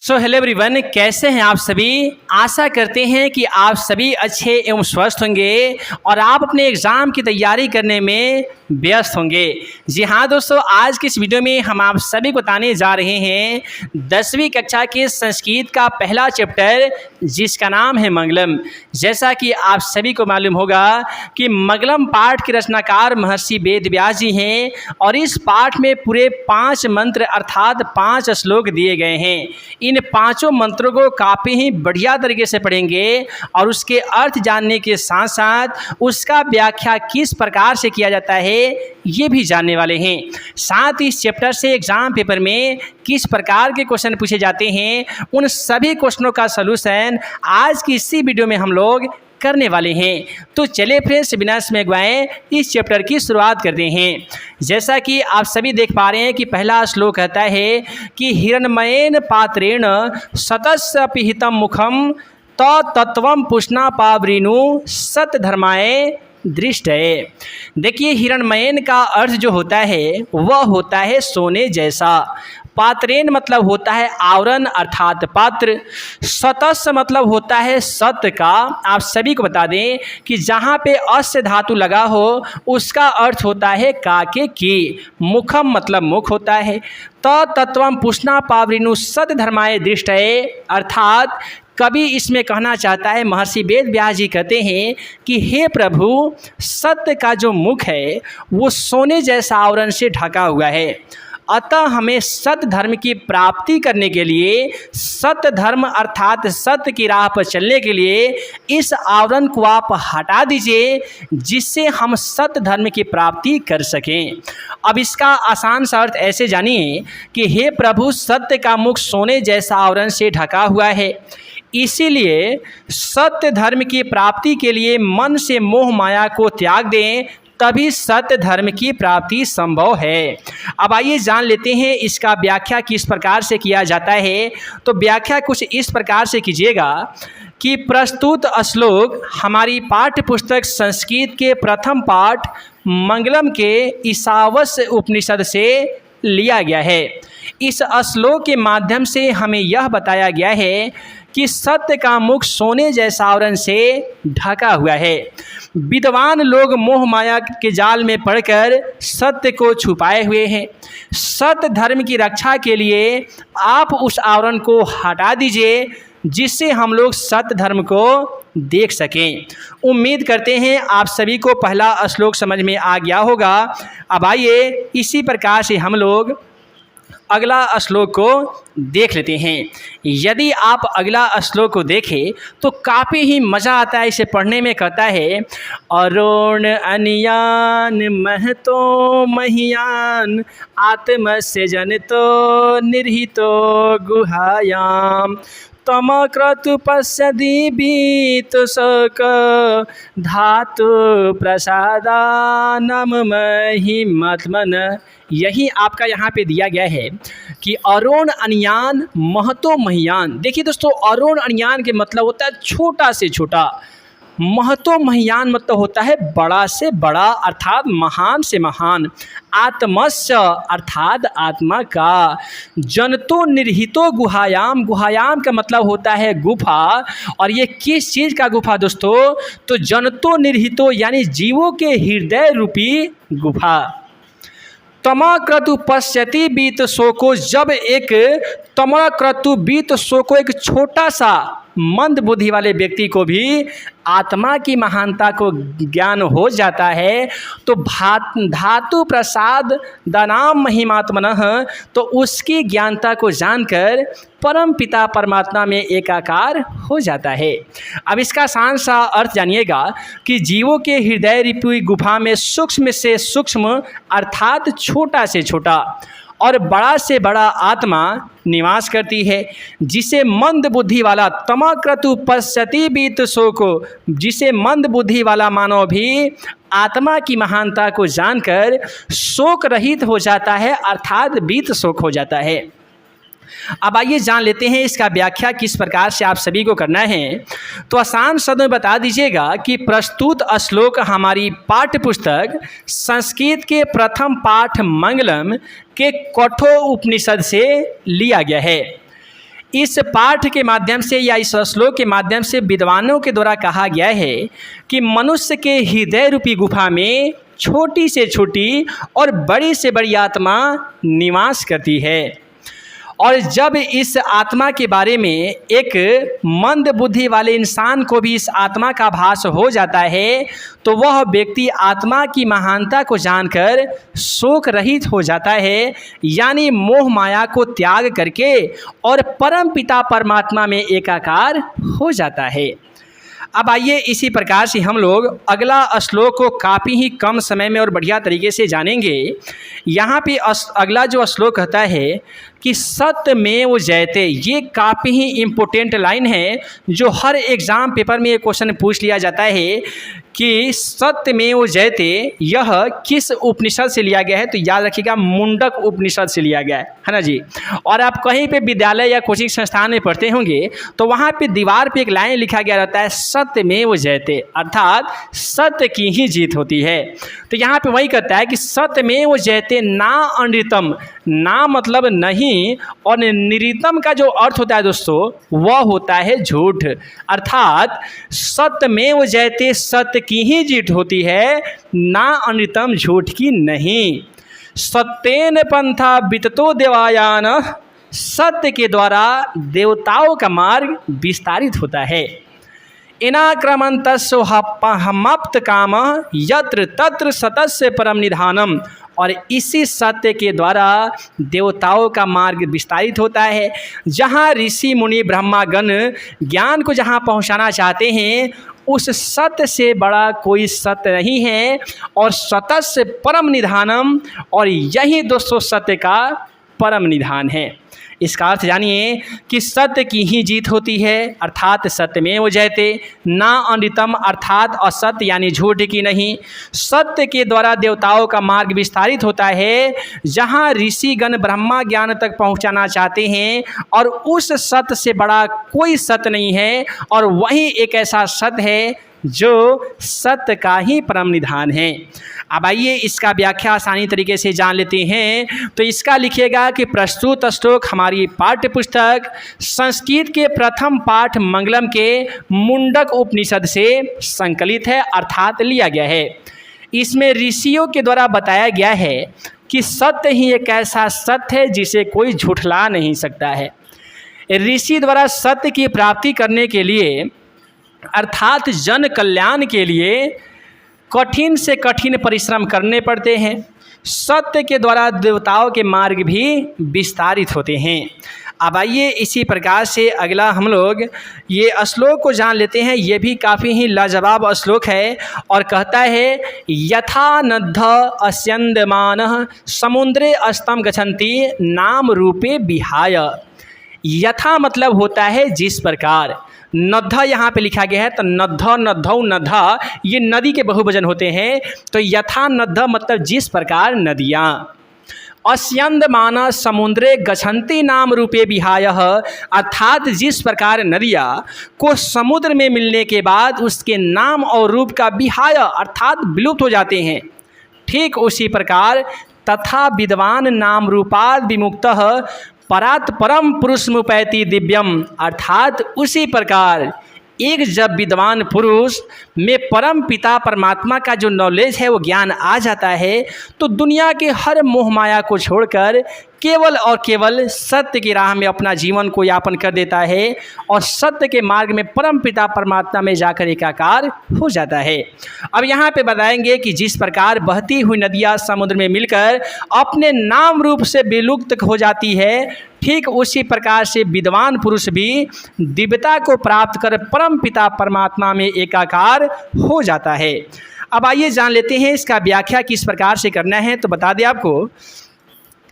So hello everyone, कैसे हैं आप सभी। आशा करते हैं कि आप सभी अच्छे एवं स्वस्थ होंगे और आप अपने एग्ज़ाम की तैयारी करने में व्यस्त होंगे। जी हाँ दोस्तों, आज की इस वीडियो में हम आप सभी को बताने जा रहे हैं 10वीं कक्षा के संस्कृत का पहला चैप्टर, जिसका नाम है मंगलम। जैसा कि आप सभी को मालूम होगा कि मंगलम पाठ के रचनाकार महर्षि वेदव्यास जी हैं और इस पाठ में पूरे 5 मंत्र अर्थात 5 श्लोक दिए गए हैं। इन 5 मंत्रों को काफ़ी ही बढ़िया तरीके से पढ़ेंगे और उसके अर्थ जानने के साथ साथ उसका व्याख्या किस प्रकार से किया जाता है ये भी जानने वाले हैं। साथ ही इस चैप्टर से एग्जाम पेपर में किस प्रकार के क्वेश्चन पूछे जाते हैं, उन सभी क्वेश्चनों का सलूशन आज की इसी वीडियो में हम लोग करने वाले हैं। तो चलिए फ्रेंड्स, बिना समय गवाए इस चैप्टर की शुरुआत करते हैं। जैसा कि आप सभी देख पा रहे हैं कि पहला श्लोक कहता है कि हिरण्मयेन पात्रेण सतस्य पिहितम मुखम तत्वम पुष्णा पावरीनु सतधर्माय दृष्टये। देखिए, हिरण्मयेन का अर्थ जो होता है वह होता है सोने जैसा। पात्रेन मतलब होता है आवरण अर्थात पात्र। सतस्य मतलब होता है सत्य का। आप सभी को बता दें कि जहाँ पे अस्य धातु लगा हो उसका अर्थ होता है काके की। मुखम मतलब मुख होता है। तत्वम पुष्णा पावरीनु सतधर्माय दृष्टये, अर्थात कवि इसमें कहना चाहता है, महर्षि वेदव्यास जी कहते हैं कि हे प्रभु, सत्य का जो मुख है वो सोने जैसा आवरण से ढका हुआ है। अतः हमें सत्य धर्म की प्राप्ति करने के लिए, सत्य धर्म अर्थात सत्य की राह पर चलने के लिए इस आवरण को आप हटा दीजिए, जिससे हम सत्य धर्म की प्राप्ति कर सकें। अब इसका आसान सा अर्थ ऐसे जानिए कि हे प्रभु, सत्य का मुख सोने जैसा आवरण से ढका हुआ है, इसीलिए सत्य धर्म की प्राप्ति के लिए मन से मोह माया को त्याग दें, तभी सत्य धर्म की प्राप्ति संभव है। अब आइए जान लेते हैं इसका व्याख्या किस प्रकार से किया जाता है। तो व्याख्या कुछ इस प्रकार से कीजिएगा कि प्रस्तुत श्लोक हमारी पाठ्य पुस्तक संस्कृत के प्रथम पाठ मंगलम के ईशावास्य उपनिषद से लिया गया है। इस श्लोक के माध्यम से हमें यह बताया गया है कि सत्य का मुख सोने जैसा आवरण से ढका हुआ है। विद्वान लोग मोह माया के जाल में पड़कर सत्य को छुपाए हुए हैं। सत्य धर्म की रक्षा के लिए आप उस आवरण को हटा दीजिए, जिससे हम लोग सत्य धर्म को देख सकें। उम्मीद करते हैं आप सभी को पहला श्लोक समझ में आ गया होगा। अब आइए इसी प्रकार से हम लोग अगला श्लोक को देख लेते हैं। यदि आप अगला श्लोक को देखें तो काफ़ी ही मज़ा आता है इसे पढ़ने में। कहता है अरुण अनियान महतो महियान आत्मस्य जनितो निर्हितो गुहायाम तमक्रतु पश्यति बीतशोक धातु प्रसादानम महिमात्मन। यही आपका यहाँ पे दिया गया है कि अरुण अनियान महतो महियान। देखिए दोस्तों, अरुण अनियान के मतलब होता है छोटा से छोटा, महतो महियान मतलब होता है बड़ा से बड़ा अर्थात महान से महान, आत्मस्य अर्थात आत्मा का, जनतो निर्हितो गुहायाम। गुहायाम का मतलब होता है गुफा। और ये किस चीज़ का गुफा दोस्तों? तो जनतो निर्हितो यानी जीवों के हृदय रूपी गुफा। तमाक्रतु पश्यति बीत शोको, जब एक तमाक्रतु बीत शोको एक छोटा सा मंद बुद्धि वाले व्यक्ति को भी आत्मा की महानता को ज्ञान हो जाता है, तो धातु प्रसाद दानाम महिमात्मनः, तो उसकी ज्ञानता को जानकर परम पिता परमात्मा में एकाकार हो जाता है। अब इसका आसान सा अर्थ जानिएगा कि जीवों के हृदय रूपी गुफा में सूक्ष्म से सूक्ष्म अर्थात छोटा से छोटा और बड़ा से बड़ा आत्मा निवास करती है, जिसे मंद बुद्धि वाला तमाक्रतु पश्यति बीत शोको, जिसे मंद बुद्धि वाला मानव भी आत्मा की महानता को जानकर शोक रहित हो जाता है अर्थात बीत शोक हो जाता है। अब आइए जान लेते हैं इसका व्याख्या किस प्रकार से आप सभी को करना है। तो आसान शब्द में बता दीजिएगा कि प्रस्तुत श्लोक हमारी पाठ्य पुस्तक संस्कृत के प्रथम पाठ मंगलम के कठो उपनिषद से लिया गया है। इस पाठ के माध्यम से या इस श्लोक के माध्यम से विद्वानों के द्वारा कहा गया है कि मनुष्य के हृदय रूपी गुफा में छोटी से छोटी और बड़ी से बड़ी आत्मा निवास करती है। और जब इस आत्मा के बारे में एक मंद बुद्धि वाले इंसान को भी इस आत्मा का भास हो जाता है तो वह व्यक्ति आत्मा की महानता को जानकर शोक रहित हो जाता है, यानी मोह माया को त्याग करके और परम पिता परमात्मा में एकाकार हो जाता है। अब आइए इसी प्रकार से हम लोग अगला श्लोक को काफ़ी ही कम समय में और बढ़िया तरीके से जानेंगे। यहाँ पे अगला जो श्लोक कहता है कि सत्यमेव जयते, ये काफ़ी ही इम्पोर्टेंट लाइन है जो हर एग्ज़ाम पेपर में ये क्वेश्चन पूछ लिया जाता है कि सत्यमेव जयते यह किस उपनिषद से लिया गया है। तो याद रखिएगा मुंडक उपनिषद से लिया गया है ना जी। और आप कहीं पे विद्यालय या कोचिंग संस्थान में पढ़ते होंगे तो वहाँ पे दीवार पे एक लाइन लिखा गया रहता है सत्यमेव जयते, अर्थात सत्य की ही जीत होती है। तो यहाँ पे वही कहता है कि सत्यमेव जयते ना अनृतम, ना मतलब नहीं और निरितम का जो अर्थ होता है दोस्तों वह होता है झूठ, अर्थात सत्यमेव जयते सत्य की ही जीत होती है, ना अनृतम झूठ की नहीं। सत्येन पंथा विततो देवायान, सत्य के द्वारा देवताओं का मार्ग विस्तारित होता है। इनाक्रमन्तस्य हमाप्त काम यत्र तत्र सतस्य परम निधानम, और इसी सत्य के द्वारा देवताओं का मार्ग विस्तारित होता है। जहाँ ऋषि मुनि ब्रह्मागण ज्ञान को जहाँ पहुँचाना चाहते हैं उस सत्य से बड़ा कोई सत्य नहीं है, और सतस्य परम निधानम, और यही दोस्तों सत्य का परम निधान है। इसका अर्थ जानिए कि सत्य की ही जीत होती है, अर्थात सत्यमेव जयते, ना अनृतम अर्थात असत्य यानी झूठ की नहीं। सत्य के द्वारा देवताओं का मार्ग विस्तारित होता है, जहाँ ऋषिगण ब्रह्मा ज्ञान तक पहुँचाना चाहते हैं, और उस सत्य से बड़ा कोई सत्य नहीं है, और वही एक ऐसा सत्य है जो सत्य का ही परम निधान है। अब आइए इसका व्याख्या आसानी तरीके से जान लेते हैं। तो इसका लिखिएगा कि प्रस्तुत श्लोक हमारी पाठ्य पुस्तक संस्कृत के प्रथम पाठ मंगलम के मुंडक उपनिषद से संकलित है, अर्थात लिया गया है। इसमें ऋषियों के द्वारा बताया गया है कि सत्य ही एक ऐसा सत्य है जिसे कोई झुठला नहीं सकता है। ऋषि द्वारा सत्य की प्राप्ति करने के लिए अर्थात जन कल्याण के लिए कठिन से कठिन परिश्रम करने पड़ते हैं। सत्य के द्वारा देवताओं के मार्ग भी विस्तारित होते हैं। अब आइए इसी प्रकार से अगला हम लोग ये श्लोक को जान लेते हैं। ये भी काफ़ी ही लाजवाब श्लोक है और कहता है यथा नद्ध अस्यन्दमानः समुद्रे अस्तम गच्छन्ति नाम रूपे विहाय। यथा मतलब होता है जिस प्रकार, नद्ध यहाँ पे लिखा गया है तो नद्ध नद्धौ नद्धा ये नदी के बहुवचन होते हैं। तो यथा नद्ध मतलब जिस प्रकार नदियाँ, अस्यन्दमान समुद्रे गच्छन्ति नाम रूपे विहायः अर्थात जिस प्रकार नदियाँ को समुद्र में मिलने के बाद उसके नाम और रूप का विहाय अर्थात विलुप्त हो जाते हैं, ठीक उसी प्रकार तथा विद्वान नाम रूपाद विमुक्तः परात् परम पुरुषमुपैति दिव्यम, अर्थात उसी प्रकार एक जब विद्वान पुरुष में परम पिता परमात्मा का जो नॉलेज है वो ज्ञान आ जाता है तो दुनिया के हर मोह माया को छोड़कर केवल और केवल सत्य की राह में अपना जीवन को यापन कर देता है और सत्य के मार्ग में परम पिता परमात्मा में जाकर एकाकार हो जाता है। अब यहाँ पे बताएंगे कि जिस प्रकार बहती हुई नदियाँ समुद्र में मिलकर अपने नाम रूप से विलुप्त हो जाती है, ठीक उसी प्रकार से विद्वान पुरुष भी दिव्यता को प्राप्त कर परम पिता परमात्मा में एकाकार हो जाता है। अब आइए जान लेते हैं इसका व्याख्या किस प्रकार से करना है। तो बता दें आपको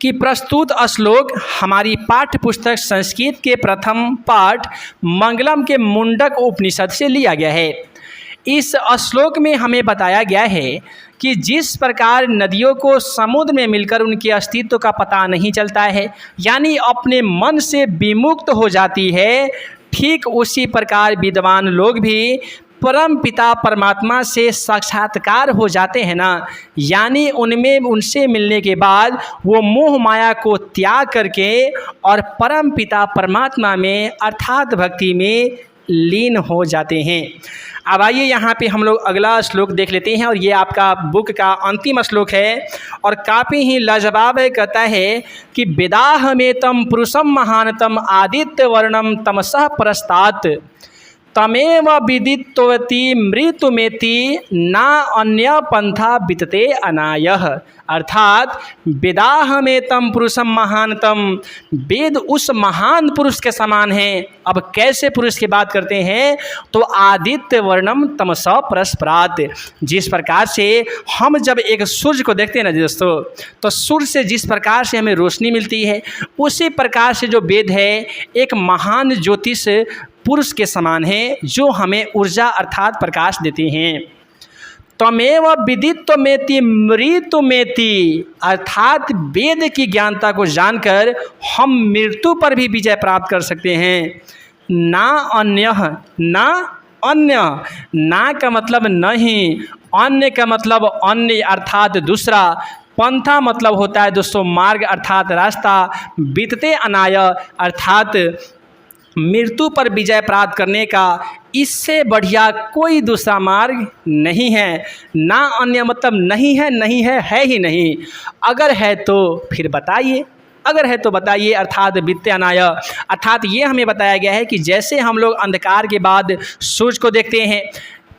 कि प्रस्तुत श्लोक हमारी पाठ्य पुस्तक संस्कृत के प्रथम पाठ मंगलम के मुंडक उपनिषद से लिया गया है। इस श्लोक में हमें बताया गया है कि जिस प्रकार नदियों को समुद्र में मिलकर उनके अस्तित्व का पता नहीं चलता है, यानी अपने मन से विमुक्त हो जाती है, ठीक उसी प्रकार विद्वान लोग भी परम पिता परमात्मा से साक्षात्कार हो जाते हैं ना, यानी उनमें उनसे मिलने के बाद वो मोह माया को त्याग करके और परम पिता परमात्मा में अर्थात भक्ति में लीन हो जाते हैं। अब आइए यहाँ पे हम लोग अगला श्लोक देख लेते हैं और ये आपका बुक का अंतिम श्लोक है और काफ़ी ही लाजवाब है। कहता है कि वेदाहमेतं पुरुषं महानतम आदित्य वर्णम तमसः परस्तात् तमेव विदित्वति मृत्युमेति ना अन्य पंथा वितते अनायः। अर्थात वेदाहमेतं पुरुषं महानतम, वेद उस महान पुरुष के समान है। अब कैसे पुरुष की बात करते हैं तो आदित्य वर्णम तमसः परस्परात्, जिस प्रकार से हम जब एक सूर्य को देखते हैं ना दोस्तों, तो सूर्य से जिस प्रकार से हमें रोशनी मिलती है उसी प्रकार से जो वेद है एक महान ज्योतिष पुरुष के समान है जो हमें ऊर्जा अर्थात प्रकाश देते हैं। त्वमेव विदित्वमेति मृत्युमेति, अर्थात वेद की ज्ञानता को जानकर हम मृत्यु पर भी विजय प्राप्त कर सकते हैं। ना अन्य, ना अन्य, ना का मतलब नहीं, अन्य का मतलब अन्य अर्थात दूसरा, पंथा मतलब होता है दोस्तों मार्ग अर्थात रास्ता, बीतते अनाय अर्थात मृत्यु पर विजय प्राप्त करने का इससे बढ़िया कोई दूसरा मार्ग नहीं है। ना अन्य मतलब नहीं है, नहीं है ही नहीं। अगर है तो फिर बताइए, अगर है तो बताइए। अर्थात वित्यानाय, अर्थात ये हमें बताया गया है कि जैसे हम लोग अंधकार के बाद सूर्य को देखते हैं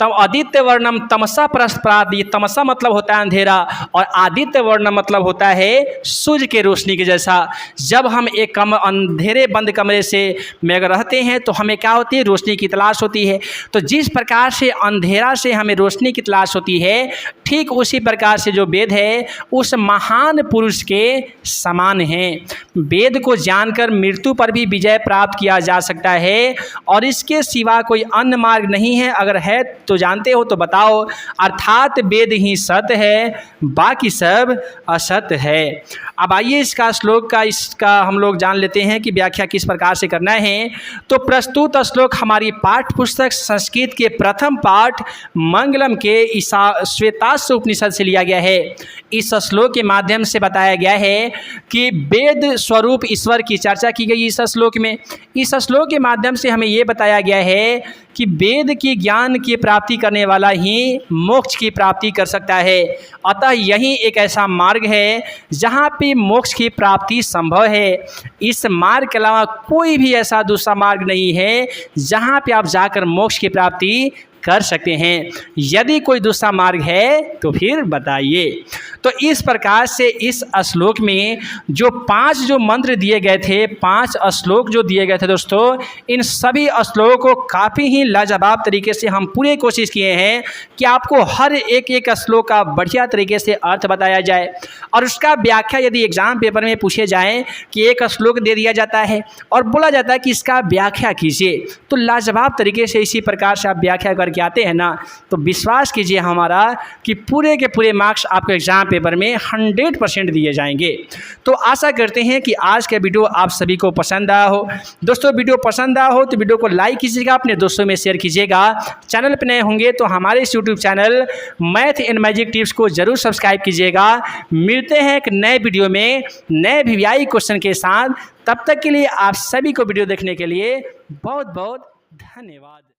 तब आदित्य वर्णम तमसा परस्परात्, ये तमसा मतलब होता है अंधेरा और आदित्य वर्णम मतलब होता है सूर्य के रोशनी के जैसा। जब हम एक अंधेरे बंद कमरे से में अगर रहते हैं तो हमें क्या होती है, रोशनी की तलाश होती है। तो जिस प्रकार से अंधेरा से हमें रोशनी की तलाश होती है, ठीक उसी प्रकार से जो वेद है उस महान पुरुष के समान है। वेद को जानकर मृत्यु पर भी विजय प्राप्त किया जा सकता है और इसके सिवा कोई अन्य मार्ग नहीं है। अगर है तो जानते हो तो बताओ। अर्थात वेद ही सत्य है, बाकी सब असत्य है। अब आइए इसका हम लोग जान लेते हैं कि व्याख्या किस प्रकार से करना है। तो प्रस्तुत श्लोक हमारी पाठ्य पुस्तक संस्कृत के प्रथम पाठ मंगलम के श्वेताश्व उपनिषद से लिया गया है। इस श्लोक के माध्यम से बताया गया है कि वेद स्वरूप ईश्वर की चर्चा की गई इस श्लोक में। इस श्लोक के माध्यम से हमें ये बताया गया है कि वेद की ज्ञान की प्राप्ति करने वाला ही मोक्ष की प्राप्ति कर सकता है। अतः यही एक ऐसा मार्ग है जहाँ पे मोक्ष की प्राप्ति संभव है। इस मार्ग के अलावा कोई भी ऐसा दूसरा मार्ग नहीं है जहाँ पे आप जाकर मोक्ष की प्राप्ति कर सकते हैं। यदि कोई दूसरा मार्ग है तो फिर बताइए। तो इस प्रकार से इस श्लोक में जो 5 जो मंत्र दिए गए थे, 5 श्लोक जो दिए गए थे दोस्तों, इन सभी श्लोकों को काफ़ी ही लाजवाब तरीके से हम पूरी कोशिश किए हैं कि आपको हर एक श्लोक का बढ़िया तरीके से अर्थ बताया जाए और उसका व्याख्या यदि एग्जाम पेपर में पूछे जाए कि एक श्लोक दे दिया जाता है और बोला जाता है कि इसका व्याख्या कीजिए, तो लाजवाब तरीके से इसी प्रकार से आप व्याख्या करके आते हैं ना, तो विश्वास कीजिए हमारा कि पूरे के पूरे मार्क्स आपको एग्जाम पेपर में 100% दिए जाएंगे। तो आशा करते हैं कि आज का वीडियो आप सभी को पसंद आया हो। दोस्तों वीडियो पसंद आया हो तो वीडियो को लाइक कीजिएगा, अपने दोस्तों में शेयर कीजिएगा। चैनल पर नए होंगे तो हमारे इस YouTube channel math and magic tips को जरूर सब्सक्राइब कीजिएगा। मिलते हैं एक नए वीडियो में नए वीवीआई क्वेश्चन के साथ। तब तक के लिए आप सभी को वीडियो देखने के लिए बहुत बहुत धन्यवाद।